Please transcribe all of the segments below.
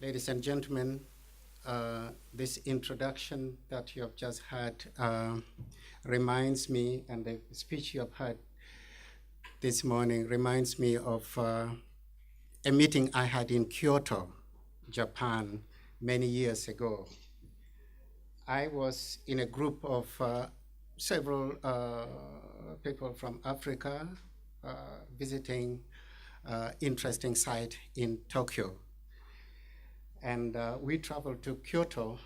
Ladies and gentlemen, this introduction that you have just heard reminds me, and the speech you have heard this morning reminds me of a meeting I had in Kyoto, Japan, many years ago. I was in a group of several people from Africa visiting interesting site in Tokyo. And we traveled to Kyoto,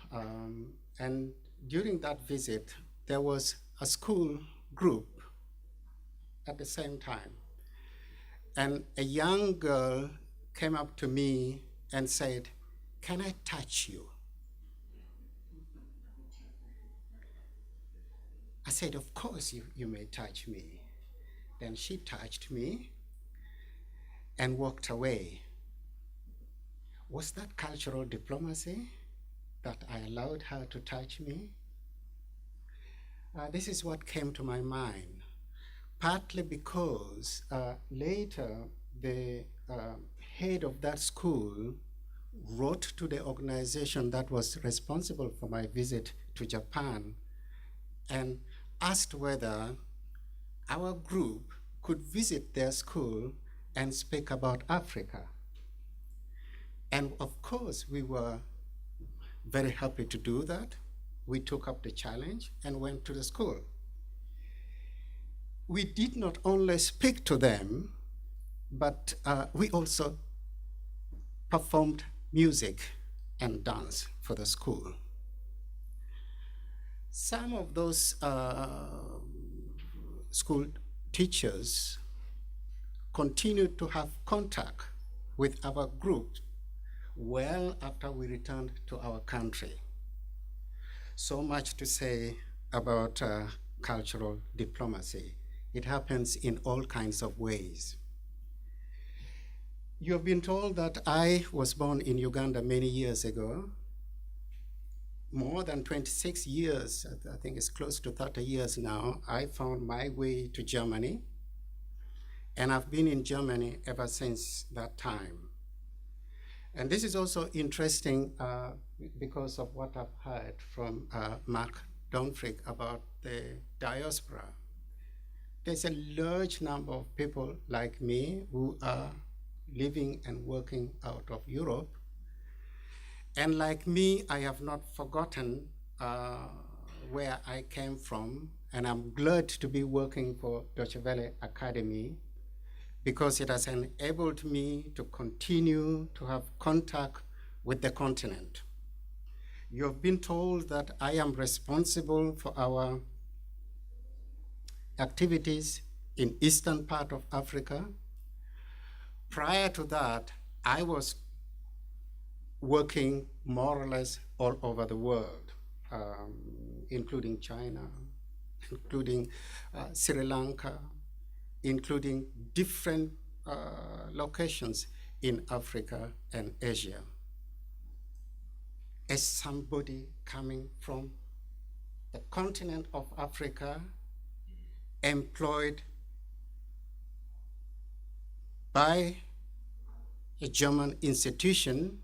and during that visit, there was a school group at the same time. And a young girl came up to me and said, "Can I touch you?" I said, "Of course you may touch me." Then she touched me and walked away. Was that cultural diplomacy that I allowed her to touch me? This is what came to my mind, partly because later the head of that school wrote to the organization that was responsible for my visit to Japan and asked whether our group could visit their school and speak about Africa. And of course, we were very happy to do that. We took up the challenge and went to the school. We did not only speak to them, but we also performed music and dance for the school. Some of those school teachers continued to have contact with our group well after we returned to our country. So much to say about cultural diplomacy. It happens in all kinds of ways. You have been told that I was born in Uganda many years ago. More than 26 years, I think it's close to 30 years now, I found my way to Germany. And I've been in Germany ever since that time. And this is also interesting because of what I've heard from Mark Donfrick about the diaspora. There's a large number of people like me who are living and working out of Europe. And like me, I have not forgotten where I came from, and I'm glad to be working for Deutsche Welle Academy because it has enabled me to continue to have contact with the continent. You have been told that I am responsible for our activities in eastern part of Africa. Prior to that, I was working more or less all over the world, including China, including Sri Lanka, including different locations in Africa and Asia. As somebody coming from the continent of Africa, employed by a German institution,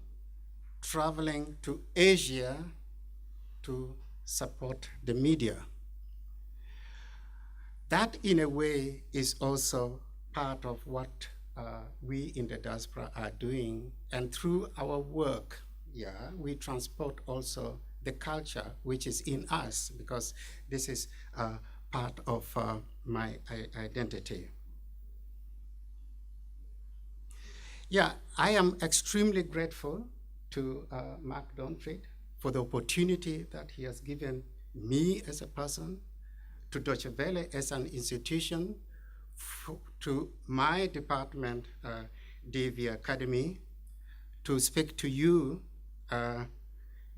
traveling to Asia to support the media. That, in a way, is also part of what we in the diaspora are doing. And through our work, we transport also the culture which is in us, because this is part of my identity. I am extremely grateful to Mark Donfried for the opportunity that he has given me as a person, to Deutsche Welle as an institution, to my department, DV Academy, to speak to you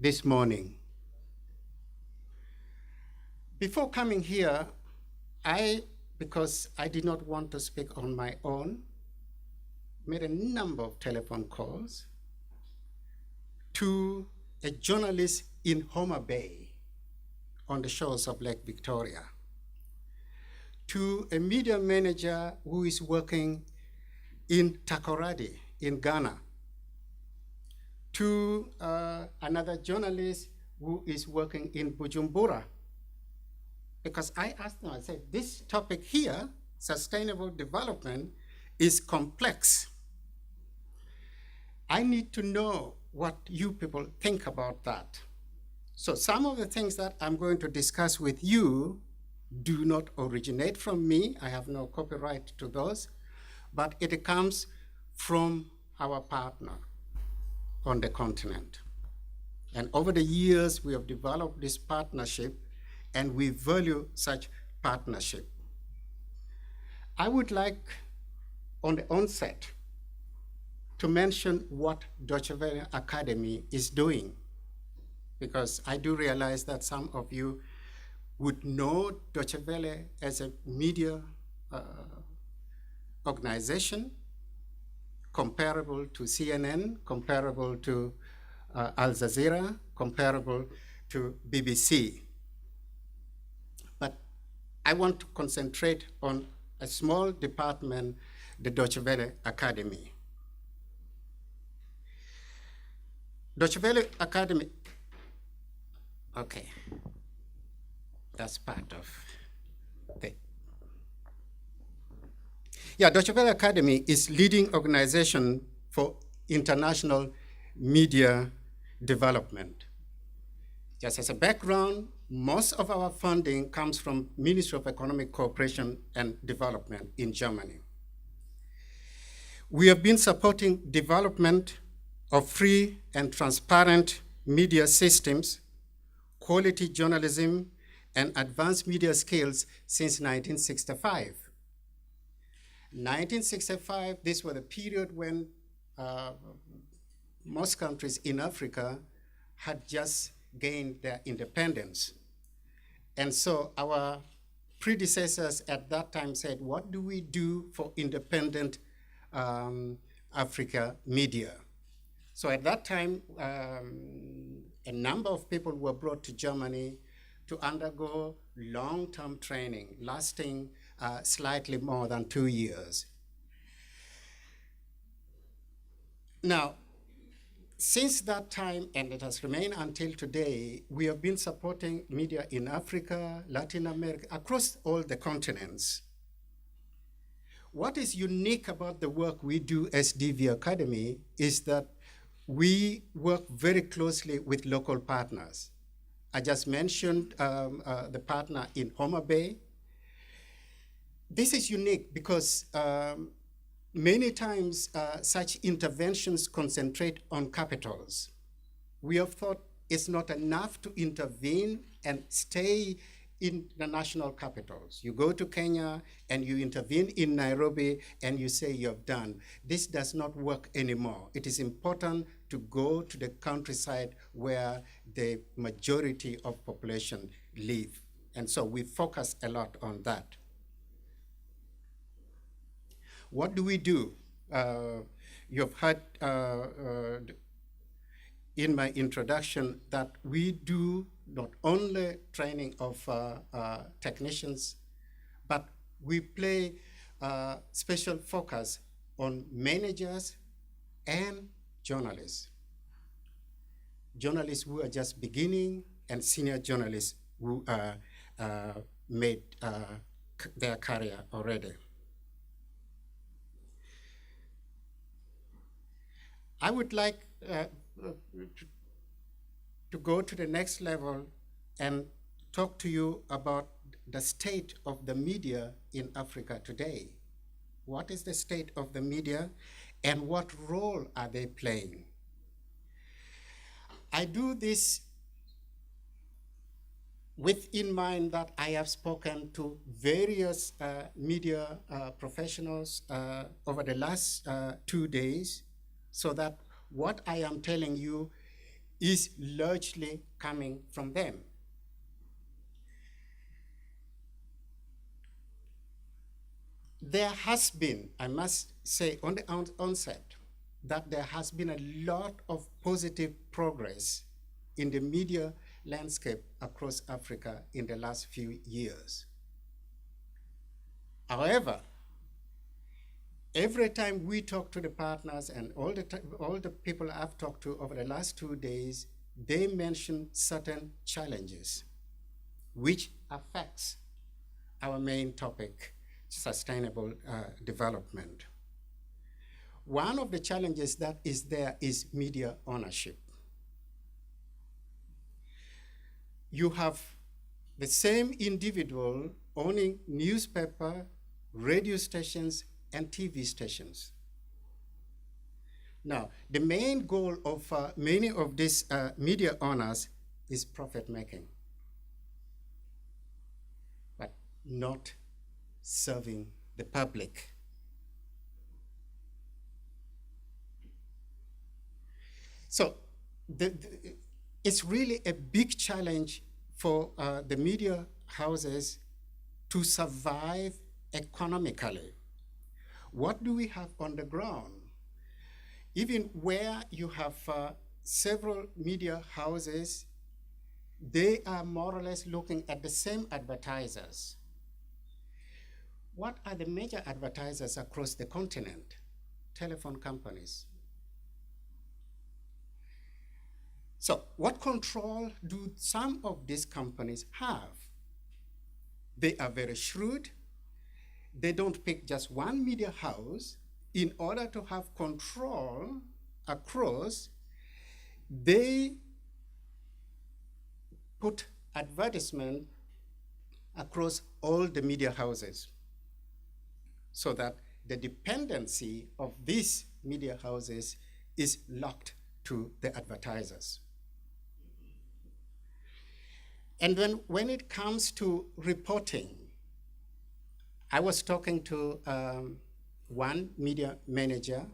this morning. Before coming here, because I did not want to speak on my own, made a number of telephone calls to a journalist in Homa Bay on the shores of Lake Victoria, to a media manager who is working in Takoradi in Ghana, to another journalist who is working in Bujumbura. Because I asked them, I said, this topic here, sustainable development, is complex. I need to know what you people think about that. So some of the things that I'm going to discuss with you do not originate from me. I have no copyright to those, but it comes from our partner on the continent. And over the years, we have developed this partnership, and we value such partnership. I would like, on the onset, to mention what Deutsche Welle Academy is doing, because I do realize that some of you would know Deutsche Welle as a media organization comparable to CNN, comparable to Al Jazeera, comparable to BBC. But I want to concentrate on a small department, the Deutsche Welle Academy. Deutsche Welle Academy, okay, that's part of the. Yeah, Deutsche Welle Academy is leading organization for international media development. Just as a background, most of our funding comes from Ministry of Economic Cooperation and Development in Germany. We have been supporting development of free and transparent media systems, quality journalism, and advanced media skills since 1965. 1965, this was a period when most countries in Africa had just gained their independence. And so our predecessors at that time said, what do we do for independent Africa media? So at that time, a number of people were brought to Germany to undergo long-term training, lasting slightly more than 2 years. Now, since that time, and it has remained until today, we have been supporting media in Africa, Latin America, across all the continents. What is unique about the work we do as DV Academy is that we work very closely with local partners. I just mentioned the partner in Homa Bay. This is unique because many times such interventions concentrate on capitals. We have thought it's not enough to intervene and stay in the national capitals. You go to Kenya and you intervene in Nairobi and you say you've done. This does not work anymore. It is important to go to the countryside where the majority of population live. And so we focus a lot on that. What do we do? You've heard in my introduction that we do not only training of technicians, but we play special focus on managers and journalists. Journalists who are just beginning and senior journalists who made their career already. I would like to go to the next level and talk to you about the state of the media in Africa today. What is the state of the media and what role are they playing? I do this with in mind that I have spoken to various media professionals over the last 2 days, so that what I am telling you is largely coming from them. There has been, I must say on the onset, that there has been a lot of positive progress in the media landscape across Africa in the last few years. However, Every time we talk to the partners and all the people I've talked to over the last 2 days, they mention certain challenges which affects our main topic, sustainable development. One of the challenges that is there is media ownership. You have the same individual owning newspaper, radio stations, and TV stations. Now, the main goal of many of these media owners is profit making, but not serving the public. So it's really a big challenge for the media houses to survive economically. What do we have on the ground? Even where you have several media houses, they are more or less looking at the same advertisers. What are the major advertisers across the continent? Telephone companies. So what control do some of these companies have? They are very shrewd. They don't pick just one media house. In order to have control across, they put advertisement across all the media houses so that the dependency of these media houses is locked to the advertisers. And then when it comes to reporting, I was talking to one media manager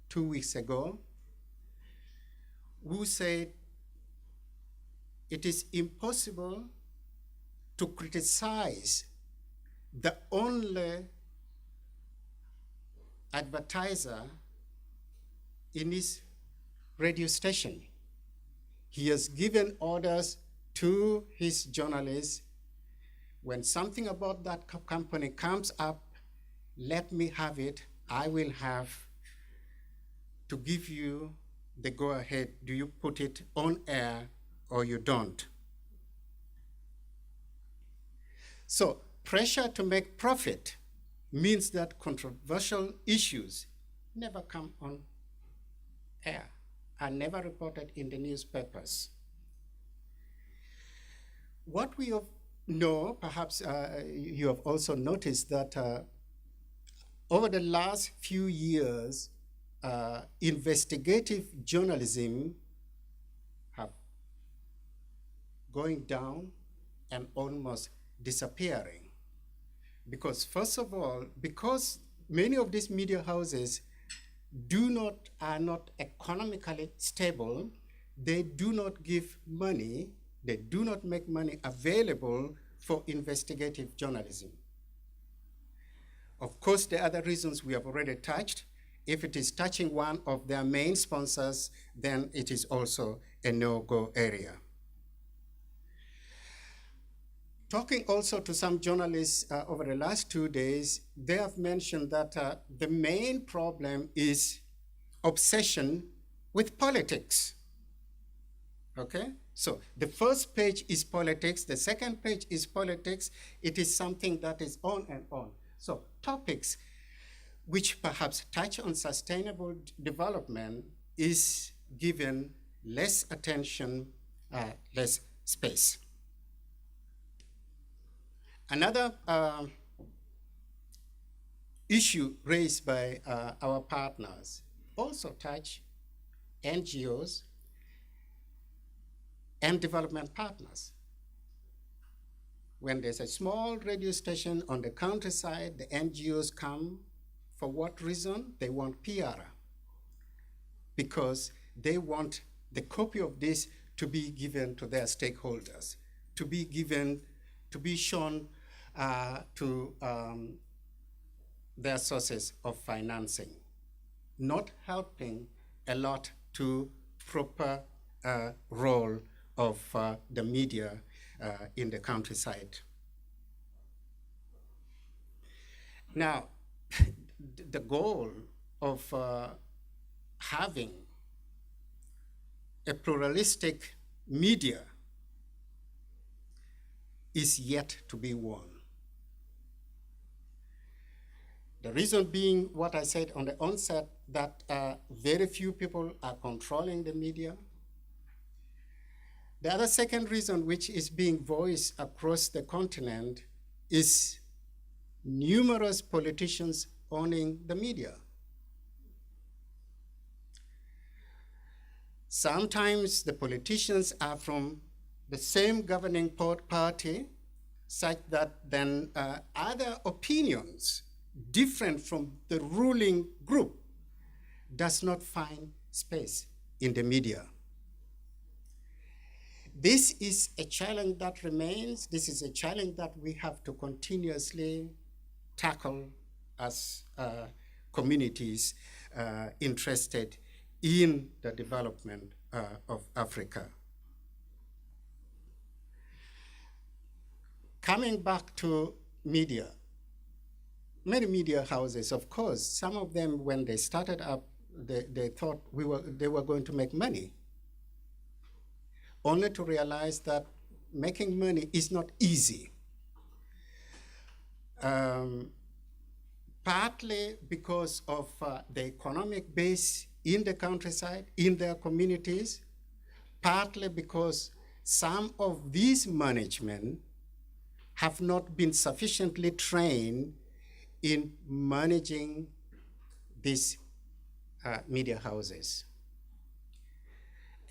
2 weeks ago who said it is impossible to criticize the only advertiser in his radio station. He has given orders to his journalists, when something about that company comes up, let me have it. I will have to give you the go-ahead. Do you put it on air or you don't? So pressure to make profit means that controversial issues never come on air, are never reported in the newspapers. What we know, perhaps you have also noticed that over the last few years, investigative journalism have going down and almost disappearing. Because first of all, because many of these media houses are not economically stable, they do not give money, they do not make money available for investigative journalism. Of course, the other reasons we have already touched. If it is touching one of their main sponsors, then it is also a no-go area. Talking also to some journalists over the last 2 days, they have mentioned that the main problem is obsession with politics. Okay? So the first page is politics, the second page is politics. It is something that is on and on. So topics which perhaps touch on sustainable development is given less attention, less space. Another issue raised by our partners also touch NGOs and development partners. When there's a small radio station on the countryside, the NGOs come. For what reason? They want PR, because they want the copy of this to be given to their stakeholders, to be shown to their sources of financing, not helping a lot to proper role of the media in the countryside. Now, the goal of having a pluralistic media is yet to be won. The reason being what I said on the onset, that very few people are controlling the media. The other second reason, which is being voiced across the continent, is numerous politicians owning the media. Sometimes the politicians are from the same governing party, such that then other opinions different from the ruling group does not find space in the media. This is a challenge that remains. This is a challenge that we have to continuously tackle as communities interested in the development of Africa. Coming back to media, many media houses, of course, some of them, when they started up, they thought they were going to make money, only to realize that making money is not easy. Partly because of the economic base in the countryside, in their communities, partly because some of these management have not been sufficiently trained in managing these media houses.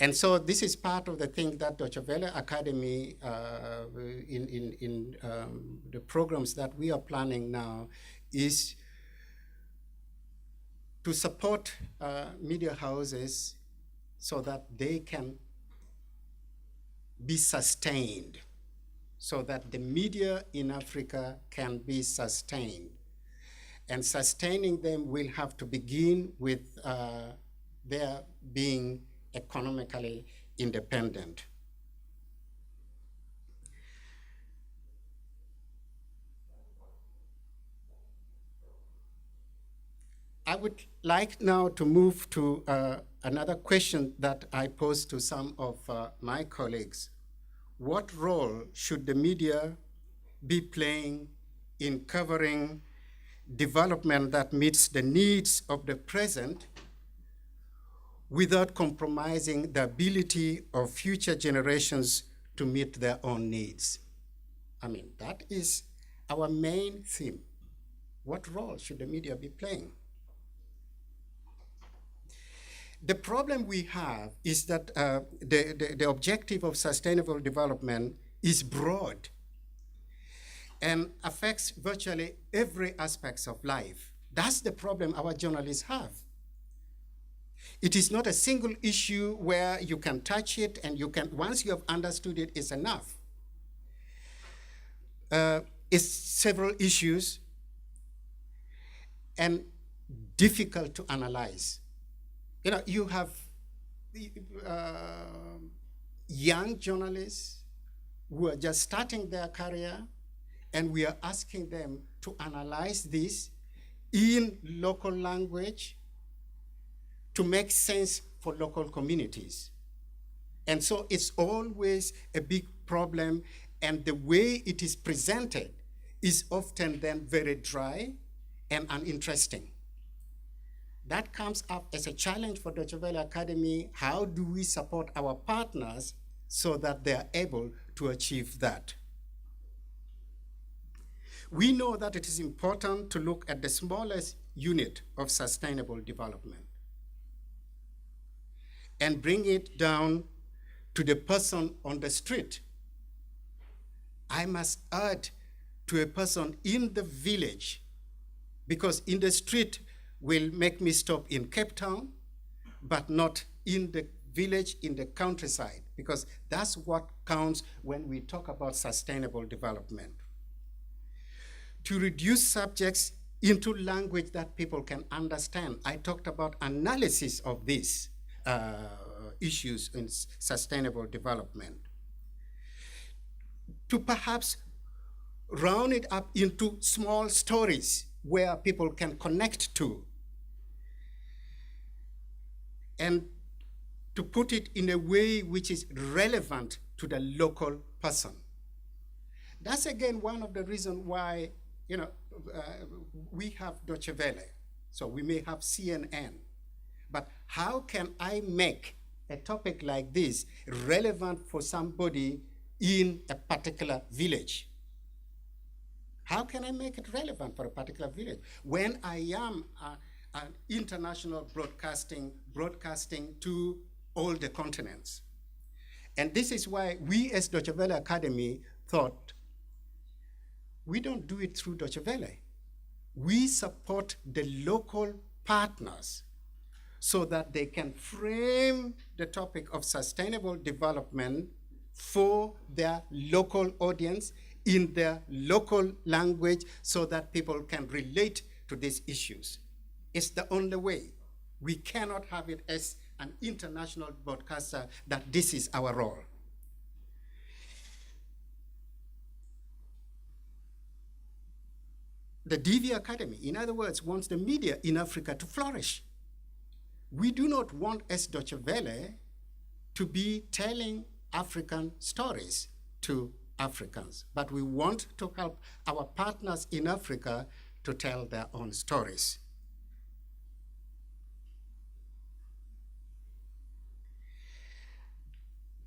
And so this is part of the thing that Deutsche Welle Academy, in the programs that we are planning now, is to support media houses so that they can be sustained, so that the media in Africa can be sustained. And sustaining them will have to begin with their being economically independent. I would like now to move to another question that I posed to some of my colleagues. What role should the media be playing in covering development that meets the needs of the present without compromising the ability of future generations to meet their own needs? I mean, that is our main theme. What role should the media be playing? The problem we have is that the objective of sustainable development is broad and affects virtually every aspect of life. That's the problem our journalists have. It is not a single issue where you can touch it and you can, once you have understood it, it's enough. It's several issues and difficult to analyze. You know, you have young journalists who are just starting their career, and we are asking them to analyze this in local language to make sense for local communities. And so it's always a big problem, and the way it is presented is often then very dry and uninteresting. That comes up as a challenge for Deutsche Welle Academy. How do we support our partners so that they are able to achieve that? We know that it is important to look at the smallest unit of sustainable development and bring it down to the person on the street. I must add to a person in the village, because in the street will make me stop in Cape Town, but not in the village, in the countryside, because that's what counts when we talk about sustainable development. To reduce subjects into language that people can understand. I talked about analysis of these issues in sustainable development. To perhaps round it up into small stories where people can connect to, and to put it in a way which is relevant to the local person. That's again one of the reasons why, we have Deutsche Welle, so we may have CNN, but how can I make a topic like this relevant for somebody in a particular village? How can I make it relevant for a particular village when I am an international broadcasting to all the continents? And this is why we as Deutsche Welle Academy thought, we don't do it through Deutsche Welle. We support the local partners so that they can frame the topic of sustainable development for their local audience in their local language so that people can relate to these issues. It's the only way. We cannot have it as an international broadcaster that this is our role. The DV Academy, in other words, wants the media in Africa to flourish. We do not want, as Deutsche Welle, to be telling African stories to Africans, but we want to help our partners in Africa to tell their own stories.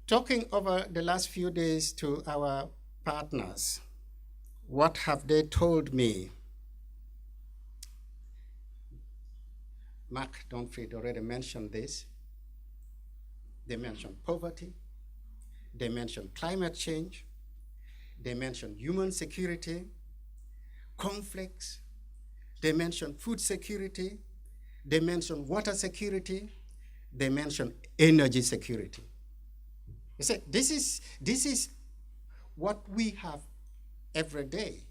Talking over the last few days to our partners, what have they told me? Mark Donfried already mentioned this. They mentioned poverty. They mentioned climate change. They mentioned human security, conflicts. They mentioned food security. They mentioned water security. They mentioned energy security. You see, this is what we have every day.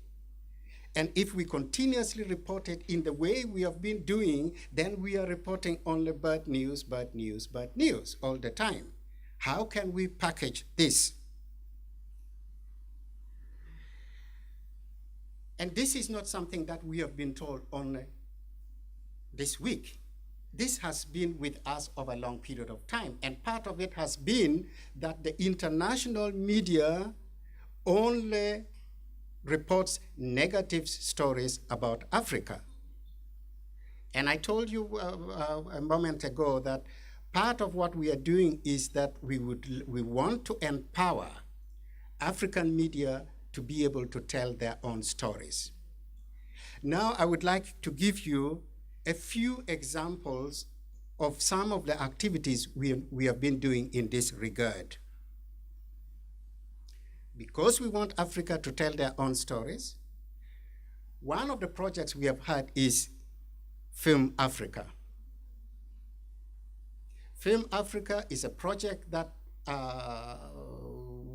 And if we continuously report it in the way we have been doing, then we are reporting only bad news all the time. How can we package this? And this is not something that we have been told only this week. This has been with us over a long period of time. And part of it has been that the international media only reports negative stories about Africa. And I told you a moment ago that part of what we are doing is that we want to empower African media to be able to tell their own stories. Now I would like to give you a few examples of some of the activities we have been doing in this regard. Because we want Africa to tell their own stories, one of the projects we have had is Film Africa. Film Africa is a project that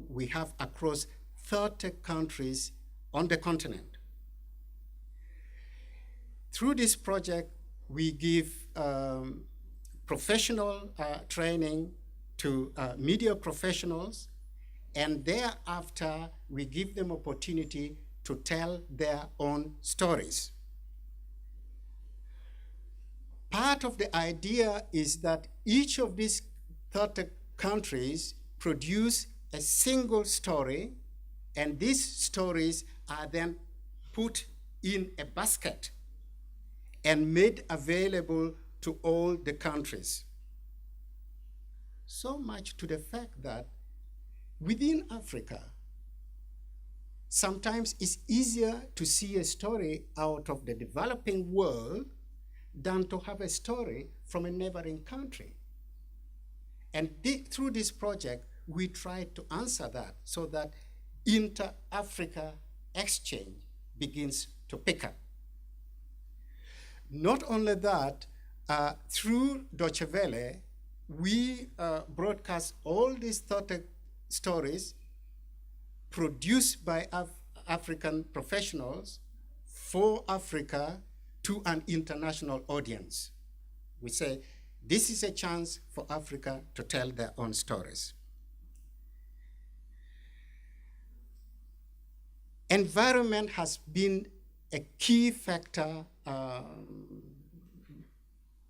we have across 30 countries on the continent. Through this project, we give professional training to media professionals, and thereafter, we give them opportunity to tell their own stories. Part of the idea is that each of these 30 countries produce a single story, and these stories are then put in a basket and made available to all the countries. So much to the fact that within Africa, sometimes it's easier to see a story out of the developing world than to have a story from a neighboring country. And through this project, we tried to answer that so that inter-Africa exchange begins to pick up. Not only that, through Deutsche Welle, we broadcast all these 30 stories produced by African professionals for Africa to an international audience. We say, this is a chance for Africa to tell their own stories. Environment has been a key factor,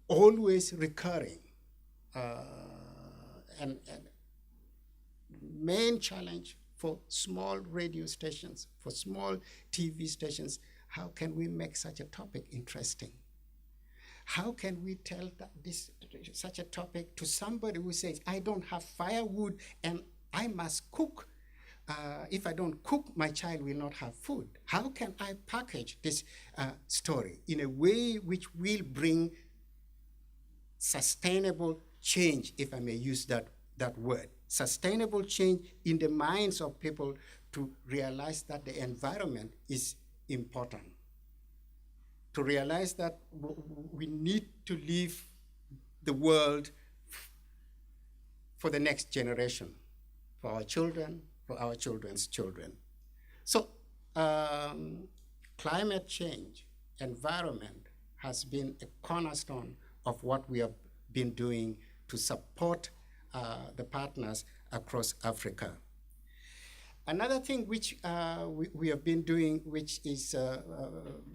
always recurring, and main challenge for small radio stations, for small TV stations. How can we make such a topic interesting? How can we tell such a topic to somebody who says, I don't have firewood and I must cook? If I don't cook, my child will not have food. How can I package this story in a way which will bring sustainable change, if I may use that word? Sustainable change in the minds of people to realize that the environment is important. To realize that we need to leave the world for the next generation, for our children, for our children's children. So climate change, environment has been a cornerstone of what we have been doing to support the partners across Africa. Another thing which we have been doing, which is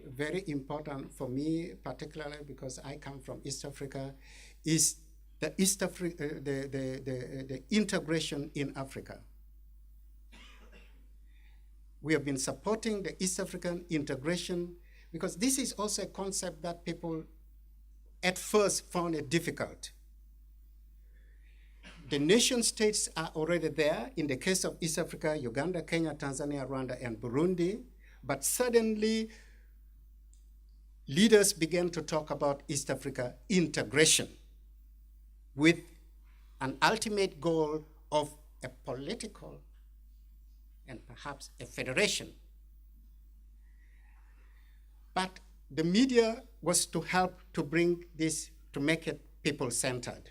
very important for me, particularly because I come from East Africa, is the integration in Africa. We have been supporting the East African integration because this is also a concept that people at first found it difficult. The nation states are already there. In the case of East Africa, Uganda, Kenya, Tanzania, Rwanda, and Burundi. But suddenly, leaders began to talk about East Africa integration with an ultimate goal of a political and perhaps a federation. But the media was to help to bring this, to make it people-centered.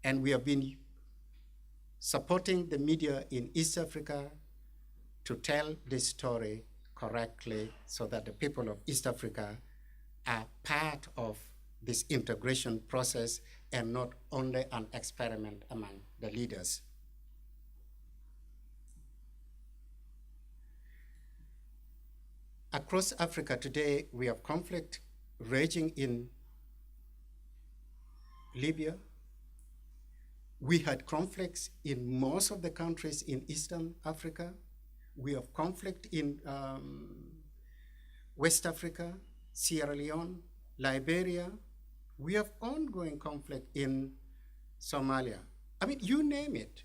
And we have been supporting the media in East Africa to tell this story correctly so that the people of East Africa are part of this integration process and not only an experiment among the leaders. Across Africa today, we have conflict raging in Libya. We had conflicts in most of the countries in Eastern Africa. We have conflict in West Africa, Sierra Leone, Liberia. We have ongoing conflict in Somalia. I mean, you name it.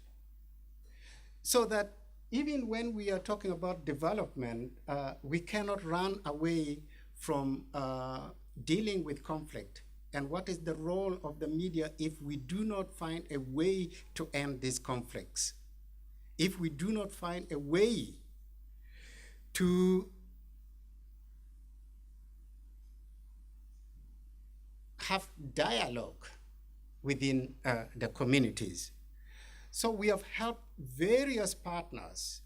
So that even when we are talking about development, we cannot run away from dealing with conflict. And what is the role of the media if we do not find a way to end these conflicts? If we do not find a way to have dialogue within the communities. So we have helped various partners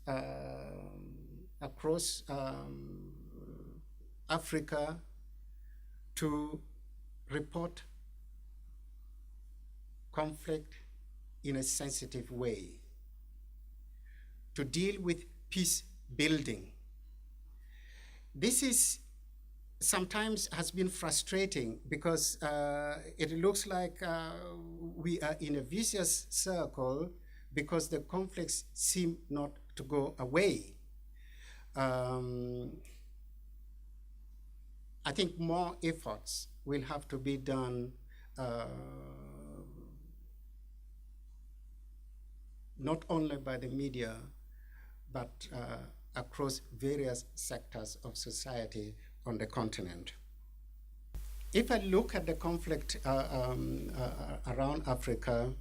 across Africa to report conflict in a sensitive way, to deal with peace building. This is sometimes has been frustrating because it looks like we are in a vicious circle because the conflicts seem not to go away. I think more efforts will have to be done not only by the media, but across various sectors of society on the continent. If I look at the conflict around Africa,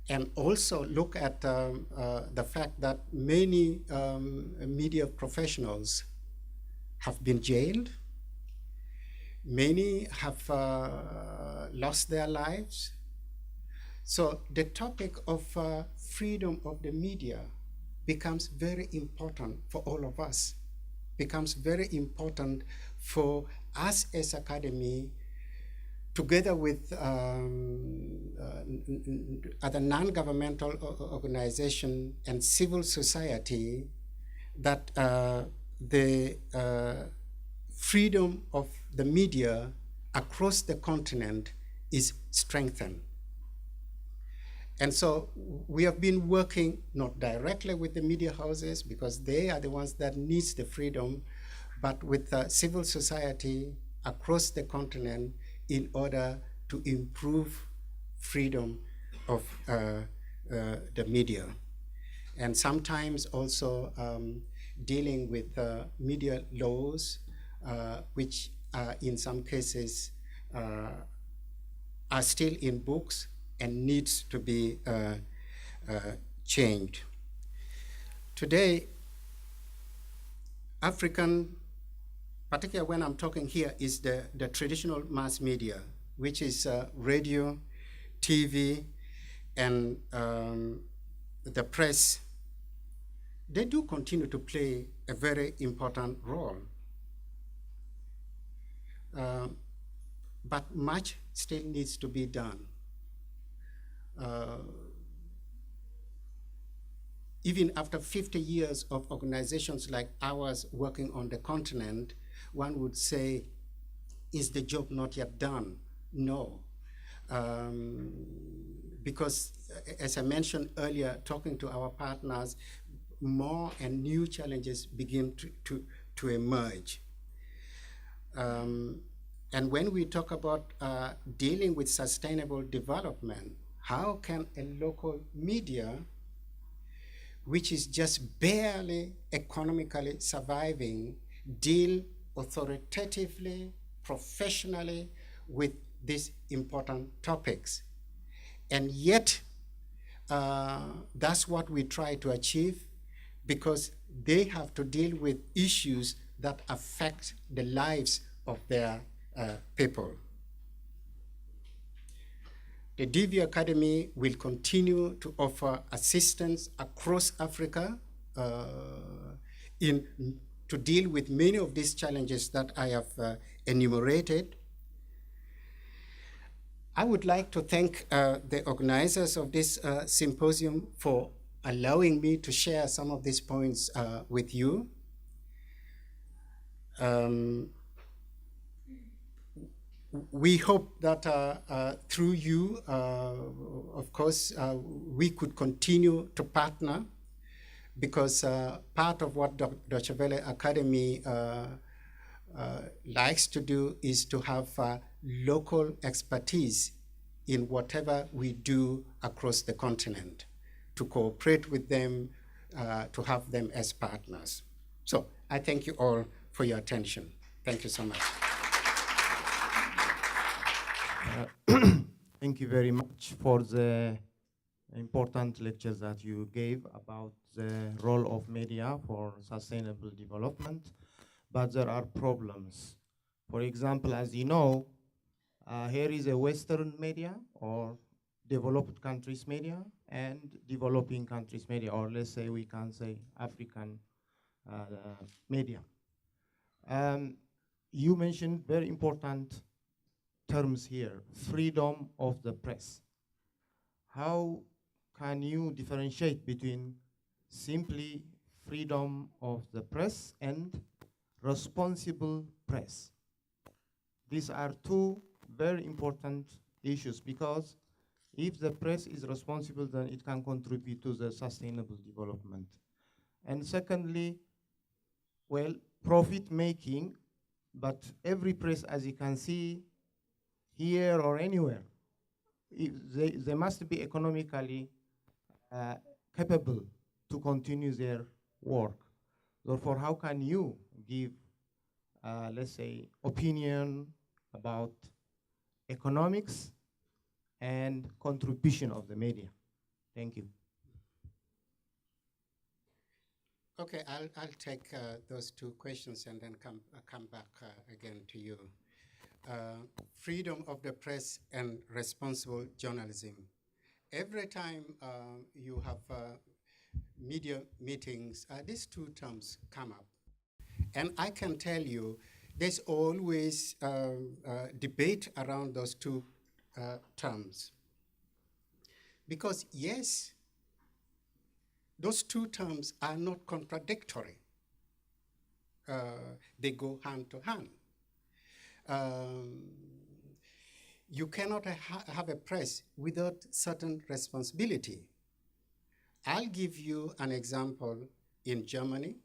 and also look at the fact that many media professionals have been jailed, many have lost their lives. So the topic of freedom of the media becomes very important for all of us, becomes very important for us as academy, together with other non-governmental organizations and civil society, that the freedom of the media across the continent is strengthened. And so we have been working not directly with the media houses because they are the ones that needs the freedom, but with civil society across the continent in order to improve freedom of the media. And sometimes also dealing with media laws, which in some cases are still in books and needs to be changed. Today, African, particularly when I'm talking here, is the traditional mass media, which is radio, TV, and the press. They do continue to play a very important role. But much still needs to be done. Even after 50 years of organizations like ours working on the continent, one would say, is the job not yet done? No. Because as I mentioned earlier, talking to our partners, more and new challenges begin to emerge. And when we talk about dealing with sustainable development, how can a local media, which is just barely economically surviving, deal authoritatively, professionally with these important topics? And yet, that's what we try to achieve, because they have to deal with issues that affect the lives of their people. The DV Academy will continue to offer assistance across Africa to deal with many of these challenges that I have enumerated. I would like to thank the organizers of this symposium for allowing me to share some of these points with you. We hope that through you, of course, we could continue to partner, because part of what Deutsche Welle Academy likes to do is to have local expertise in whatever we do across the continent, to cooperate with them, to have them as partners. So I thank you all for your attention. Thank you so much. Thank you very much for the important lectures that you gave about the role of media for sustainable development. But there are problems. For example, as you know, here is a Western media, or developed countries media, and developing countries media, or let's say we can say African media. You mentioned very important terms here: freedom of the press. How can you differentiate between simply freedom of the press and responsible press? These are two very important issues, because if the press is responsible, then it can contribute to the sustainable development. And secondly, well, profit making, but every press, as you can see, here or anywhere, they must be economically capable to continue their work. Therefore, how can you give, let's say, opinion about economics and contribution of the media? Thank you. Okay, I'll take those two questions and then come back again to you. Freedom of the press and responsible journalism. Every time you have media meetings, these two terms come up. And I can tell you, there's always debate around those two terms. Because yes, those two terms are not contradictory. they go hand to hand. You cannot have a press without certain responsibility. I'll give you an example in Germany,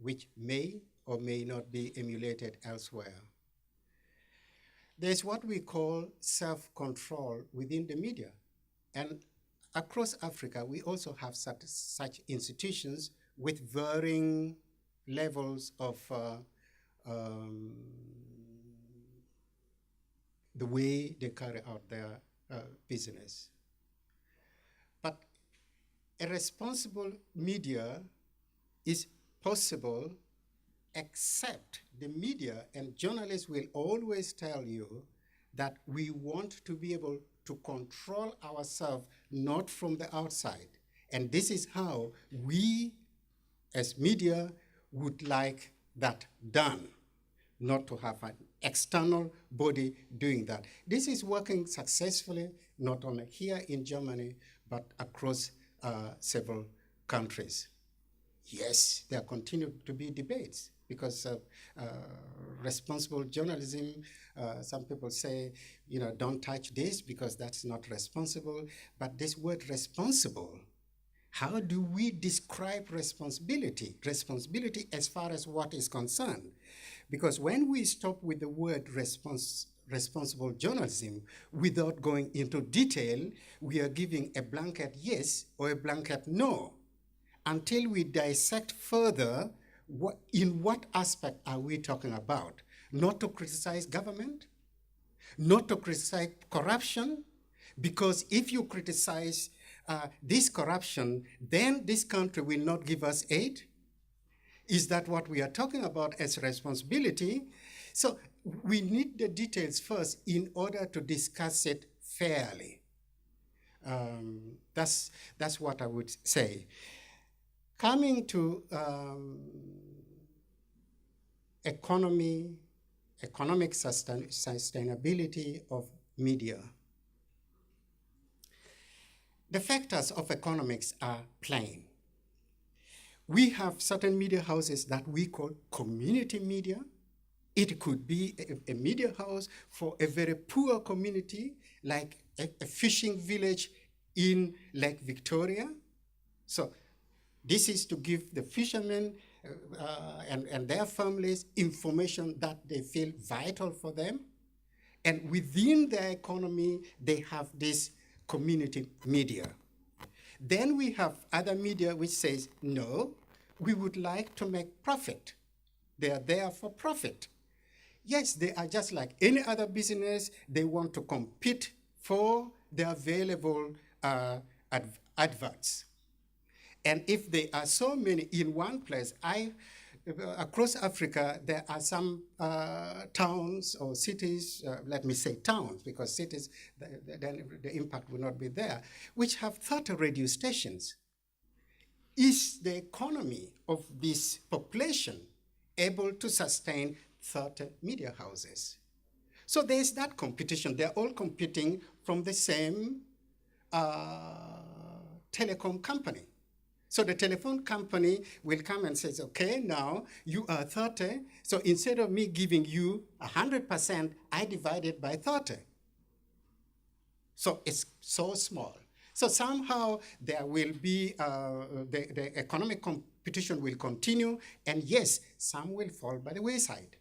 which may or may not be emulated elsewhere. There's what we call self-control within the media. And across Africa, we also have such institutions with varying levels of the way they carry out their business. But a responsible media is possible, except the media and journalists will always tell you that we want to be able to control ourselves, not from the outside. And this is how we, as media, would like that done, not to have an external body doing that. This is working successfully, not only here in Germany, but across several countries. Yes, there continue to be debates because of responsible journalism. Some people say, don't touch this because that's not responsible. But this word responsible, how do we describe responsibility? Responsibility as far as what is concerned. Because when we stop with the word responsible journalism without going into detail, we are giving a blanket yes or a blanket no. Until we dissect further, in what aspect are we talking about? Not to criticize government, not to criticize corruption, because if you criticize this corruption, then this country will not give us aid. Is that what we are talking about as responsibility? So we need the details first in order to discuss it fairly. That's what I would say. Coming to economic sustainability of media. The factors of economics are plain. We have certain media houses that we call community media. It could be a media house for a very poor community, like a fishing village in Lake Victoria. So this is to give the fishermen and their families information that they feel vital for them. And within their economy, they have this community media. Then we have other media which says, no, we would like to make profit. They are there for profit. Yes, they are just like any other business. They want to compete for the available adverts. And if there are so many in one place, across Africa, there are some towns or cities, let me say towns, because cities, then the impact will not be there, which have 30 radio stations. Is the economy of this population able to sustain 30 media houses? So there's that competition. They're all competing from the same telecom company. So the telephone company will come and says, okay, now you are 30, so instead of me giving you 100%, I divide it by 30. So it's so small. So somehow there will be, the economic competition will continue, and yes, some will fall by the wayside.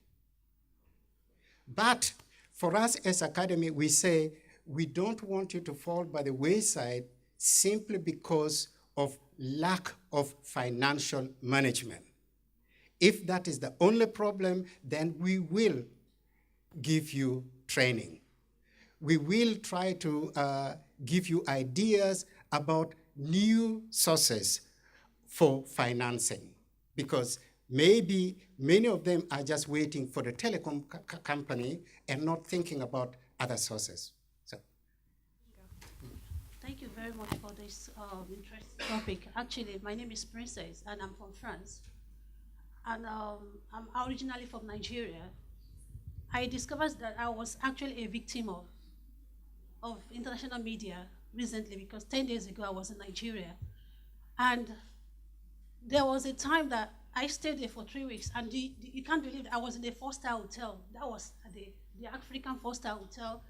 But for us as academy, we say, we don't want you to fall by the wayside simply because of lack of financial management. If that is the only problem, then we will give you training. We will try to give you ideas about new sources for financing, because maybe many of them are just waiting for the telecom company and not thinking about other sources. So. Thank you very much for this interesting topic. Actually, my name is Princess, and I'm from France. And I'm originally from Nigeria. I discovered that I was actually a victim of international media recently, because 10 days ago I was in Nigeria. And there was a time that I stayed there for 3 weeks, and you can't believe I was in a 4-star hotel. That was the African 4-star hotel.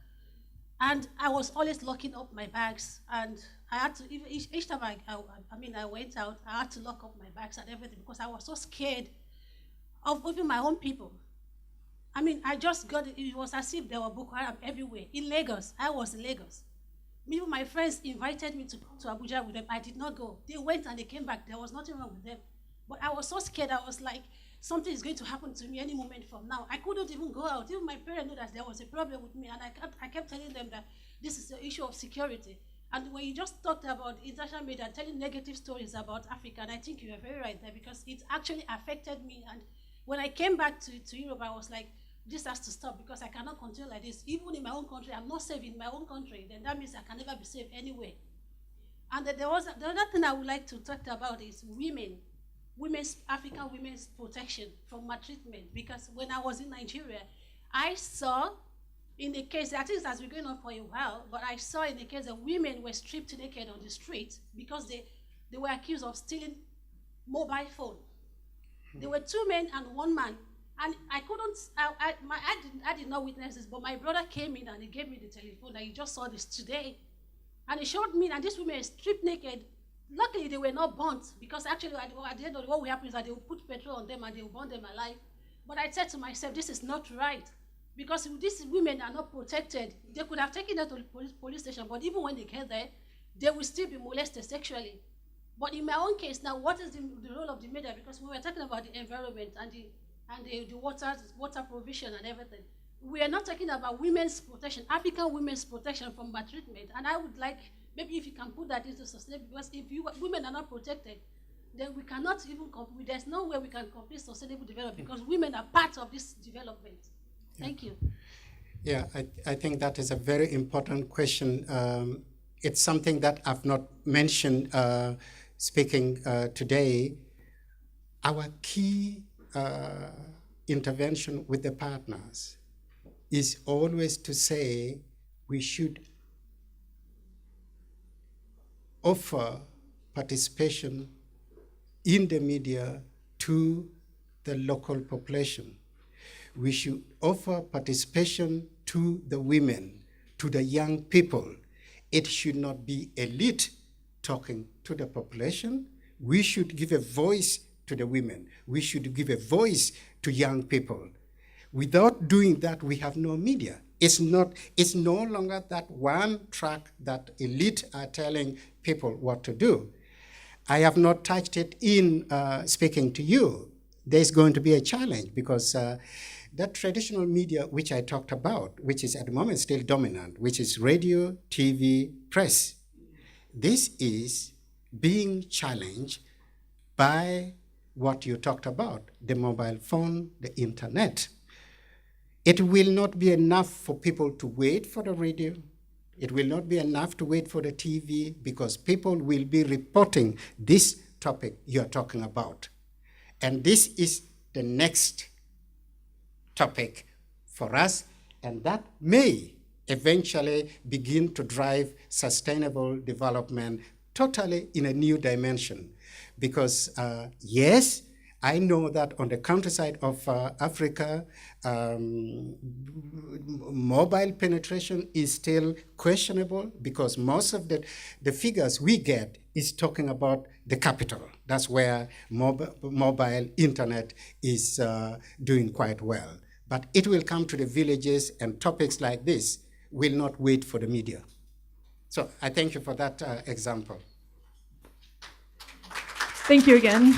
And I was always locking up my bags, and I had to, even each time I went out, I had to lock up my bags and everything because I was so scared of even my own people. I mean, I just got it was as if there were Boko Haram everywhere. In Lagos, I was in Lagos. Even my friends invited me to come to Abuja with them. I did not go. They went and they came back. There was nothing wrong with them. But I was so scared. I was like, something is going to happen to me any moment from now. I couldn't even go out. Even my parents knew that there was a problem with me, and I kept telling them that this is the issue of security. And when you just talked about international media telling negative stories about Africa, and I think you are very right there, because it actually affected me. And when I came back to Europe, I was like, this has to stop, because I cannot continue like this. Even in my own country, I'm not safe in my own country. Then that means I can never be safe anywhere. And the other thing I would like to talk about is African women's protection from maltreatment. Because when I was in Nigeria, I saw in the case, I think it has been going on for a while, but I saw in the case that women were stripped naked on the street because they were accused of stealing mobile phone. There were 2 men and 1 man. And I couldn't, I did not witness this, but my brother came in and he gave me the telephone that you just saw this today. And he showed me that these women stripped naked. Luckily, they were not burnt, because actually at the end of it, what will happen is that they will put petrol on them and they will burn them alive. But I said to myself, this is not right, because these women are not protected. They could have taken them to the police station, but even when they get there, they will still be molested sexually. But in my own case now, what is the role of the media? Because we were talking about the environment and the water provision and everything. We are not talking about women's protection, African women's protection from maltreatment. And I would like, maybe if you can put that into sustainability, because if women are not protected, then we cannot even complete, there's no way we can complete sustainable development, because women are part of this development. Thank you. Yeah, I think that is a very important question. It's something that I've not mentioned speaking today. Our key intervention with the partners is always to say we should offer participation in the media to the local population. We should offer participation to the women, to the young people. It should not be elite talking to the population. We should give a voice to the women. We should give a voice to young people. Without doing that, we have no media. It's no longer that one track that elite are telling people what to do. I have not touched it in speaking to you. There's going to be a challenge, because that traditional media which I talked about, which is at the moment still dominant, which is radio, TV, press, this is being challenged by what you talked about, the mobile phone, the internet. It will not be enough for people to wait for the radio. It will not be enough to wait for the TV, because people will be reporting this topic you're talking about. And this is the next topic for us, and that may eventually begin to drive sustainable development totally in a new dimension. Because yes, I know that on the countryside of Africa, mobile penetration is still questionable, because most of the figures we get is talking about the capital. That's where mobile internet is doing quite well. But it will come to the villages, and topics like this will not wait for the media. So I thank you for that example. Thank you again.